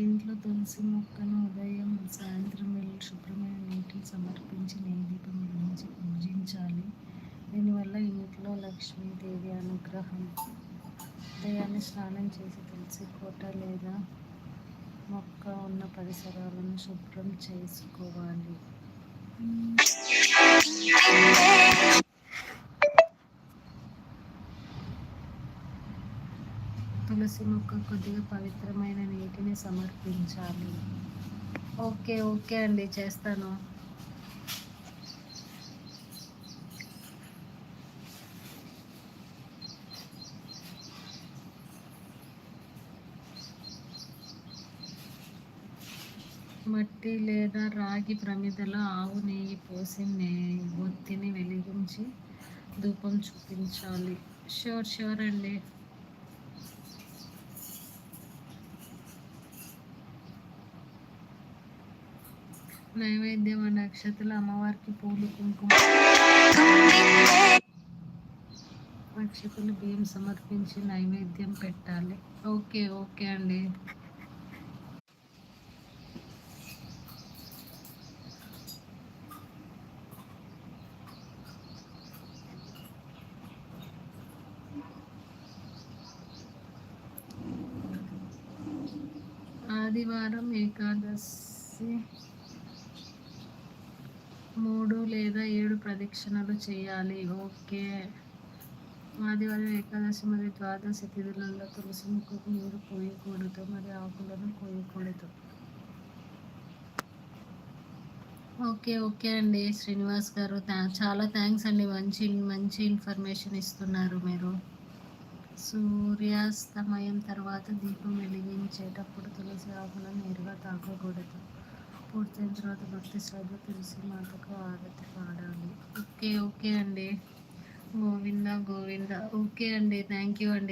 ఇంట్లో తులసి మొక్కను ఉదయం సాయంత్రం వేళ శుభ్రమైన నీటిని సమర్పించి నెయ్యి దీపం వెలిగించి పూజించాలి. దీనివల్ల ఇంట్లో లక్ష్మీదేవి అనుగ్రహం. ఉదయాన్నే స్నానం చేసి తులసి కోట లేదా మొక్క ఉన్న పరిసరాలను శుభ్రం చేసుకోవాలి. తులసి మొక్క కొద్దిగా పవిత్రమైన నీటిని సమర్పించాలి. ఓకే ఓకే అండి, చేస్తాను. మట్టి లేదా రాగి ప్రమిదలో ఆవు నెయ్యి పోసి ఒత్తిని వెలిగించి ధూపం చూపించాలి. షూర్ అండి. నైవేద్యం అనే అక్షతలు అమ్మవారికి పూలు కుంకుమ అక్షతలు బియ్యం సమర్పించి నైవేద్యం పెట్టాలి. ఓకే అండి. ఆదివారం ఏకాదశి 3 లేదా 7 ప్రదక్షిణలు చేయాలి. ఓకే. ఆదివారం ఏకాదశి మరియు ద్వాదశి తిథులలో తులసి మొక్కకు నీరు పోయకూడదు, మరి ఆకులను కోయకూడదు. ఓకే అండి శ్రీనివాస్ గారు, చాలా థ్యాంక్స్ అండి. మంచి ఇన్ఫర్మేషన్ ఇస్తున్నారు మీరు. సూర్యాస్తమయం తర్వాత దీపం వెలిగించేటప్పుడు తులసి ఆకులను నేరుగా తాకకూడదు. పూర్తయిన తర్వాత భక్తి శ్రద్ధ తులసి మాతకు ఆరతి పాడాలి. ఓకే అండి. గోవింద. ఓకే అండి, థ్యాంక్ యూ అండి.